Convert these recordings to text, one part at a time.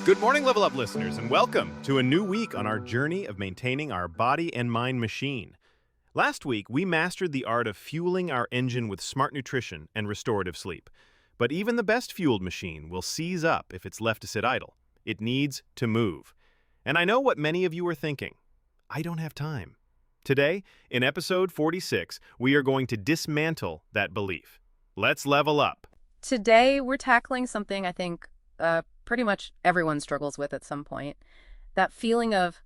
Good morning, Level Up listeners, and welcome to a new week on our journey of maintaining our body and mind machine. Last week, we mastered the art of fueling our engine with smart nutrition and restorative sleep. But even the best fueled machine will seize up if it's left to sit idle. It needs to move. And I know what many of you are thinking. I don't have time. Today, in episode 46, we are going to dismantle that belief. Let's level up. Today, we're tackling something I think pretty much everyone struggles with at some point. That feeling of,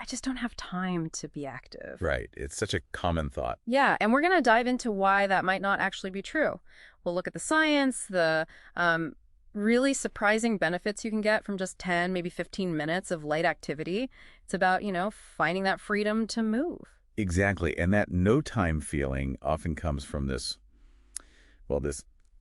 I just don't have time to be active. Right. It's such a common thought. Yeah, and we're going to dive into why that might not actually be true. We'll look at the science, the really surprising benefits you can get from just 10, maybe 15 minutes of light activity. It's about, finding that freedom to move. Exactly. And that no time feeling often comes from this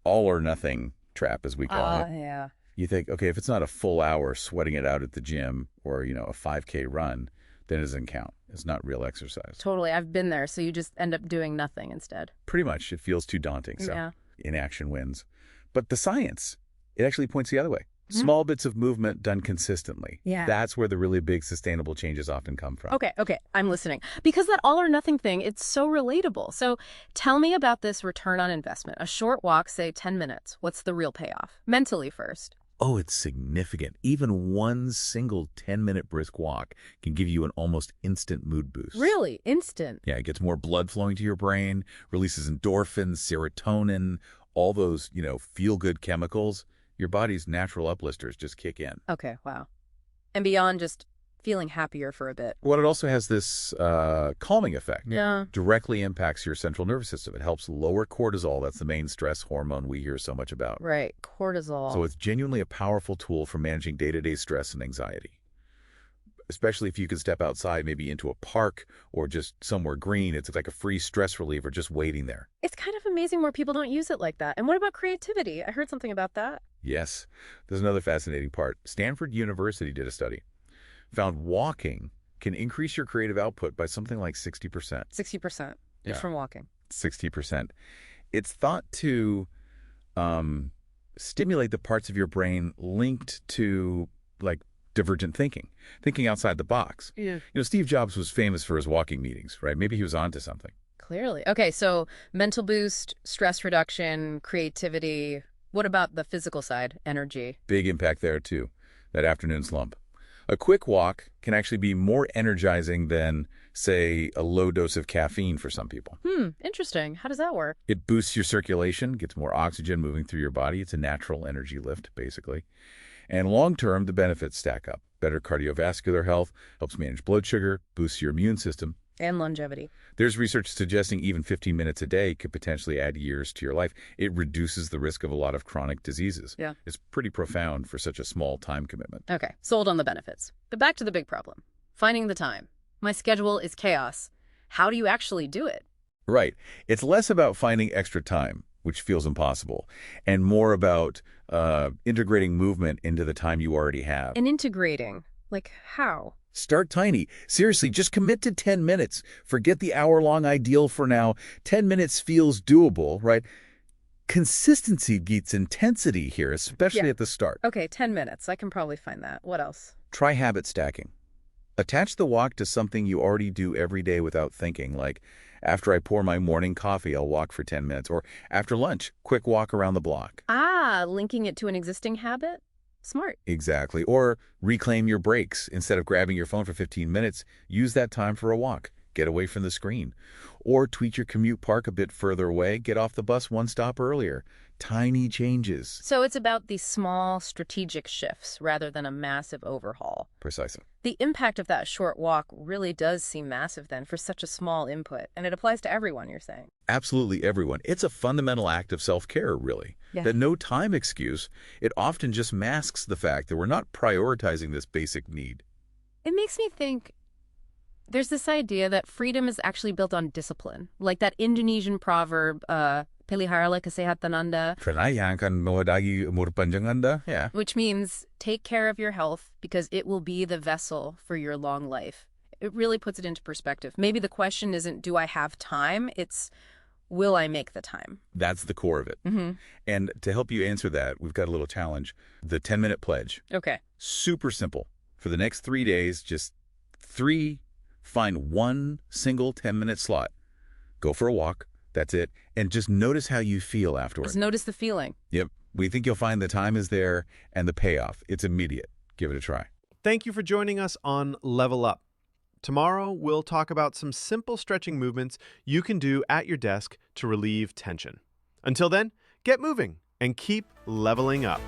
all or nothing trap, as we call it. Yeah. You think, okay, if it's not a full hour sweating it out at the gym or, a 5K run, then it doesn't count. It's not real exercise. Totally. I've been there. So you just end up doing nothing instead. Pretty much. It feels too daunting. So Yeah. inaction wins. But the science, it actually points the other way. Small bits of movement done consistently. Yeah. That's where the really big sustainable changes often come from. Okay, I'm listening. Because that all or nothing thing, it's so relatable. So tell me about this return on investment. A short walk, say 10 minutes. What's the real payoff? Mentally first. Oh, it's significant. Even one single 10-minute brisk walk can give you an almost instant mood boost. Really? Instant? Yeah, it gets more blood flowing to your brain, releases endorphins, serotonin, all those, feel-good chemicals. Your body's natural uplifters just kick in. Okay, wow. And beyond just feeling happier for a bit. Well, it also has this calming effect. Yeah. Directly impacts your central nervous system. It helps lower cortisol. That's the main stress hormone we hear so much about. Right, cortisol. So it's genuinely a powerful tool for managing day-to-day stress and anxiety. Especially if you can step outside, maybe into a park or just somewhere green. It's like a free stress reliever just waiting there. It's kind of amazing where people don't use it like that. And what about creativity? I heard something about that. Yes. There's another fascinating part. Stanford University did a study. Found walking can increase your creative output by something like 60%. 60% Yeah. from walking. 60%. It's thought to stimulate the parts of your brain linked to, divergent thinking outside the box. Yeah. Steve Jobs was famous for his walking meetings, right? Maybe he was onto something. Clearly. Okay, so mental boost, stress reduction, creativity. What about the physical side, energy? Big impact there, too. That afternoon slump. A quick walk can actually be more energizing than, say, a low dose of caffeine for some people. Interesting. How does that work? It boosts your circulation, gets more oxygen moving through your body. It's a natural energy lift, basically. And long-term, the benefits stack up. Better cardiovascular health, helps manage blood sugar, boosts your immune system. And longevity. There's research suggesting even 15 minutes a day could potentially add years to your life. It reduces the risk of a lot of chronic diseases. Yeah. It's pretty profound for such a small time commitment. Okay, sold on the benefits. But back to the big problem. Finding the time. My schedule is chaos. How do you actually do it? Right. It's less about finding extra time, which feels impossible, and more about integrating movement into the time you already have. And integrating. Like how? Start tiny. Seriously, just commit to 10 minutes. Forget the hour-long ideal for now. 10 minutes feels doable, right? Consistency beats intensity here, especially at the start. Okay, 10 minutes. I can probably find that. What else? Try habit stacking. Attach the walk to something you already do every day without thinking, like after I pour my morning coffee, I'll walk for 10 minutes, or after lunch, quick walk around the block. Linking it to an existing habit? Smart. Exactly. Or reclaim your breaks. Instead of grabbing your phone for 15 minutes, use that time for a walk. Get away from the screen. Or tweak your commute, park a bit further away, get off the bus one stop earlier. Tiny changes. So it's about these small strategic shifts rather than a massive overhaul. Precisely. The impact of that short walk really does seem massive then for such a small input. And it applies to everyone, you're saying. Absolutely everyone. It's a fundamental act of self-care, really. Yeah. That no time excuse, it often just masks the fact that we're not prioritizing this basic need. It makes me think there's this idea that freedom is actually built on discipline. Like that Indonesian proverb, Peliharalah kesehatan Anda. Pernayankan mewadahi umur panjang Anda. Yeah. Which means take care of your health because it will be the vessel for your long life. It really puts it into perspective. Maybe the question isn't, do I have time? It's, will I make the time? That's the core of it. Mm-hmm. And to help you answer that, we've got a little challenge, the 10-minute pledge. Okay. Super simple. For the next 3 days, just find one single 10-minute slot. Go for a walk. That's it. And just notice how you feel afterward. Just notice the feeling. Yep. We think you'll find the time is there and the payoff. It's immediate. Give it a try. Thank you for joining us on Level Up. Tomorrow, we'll talk about some simple stretching movements you can do at your desk to relieve tension. Until then, get moving and keep leveling up.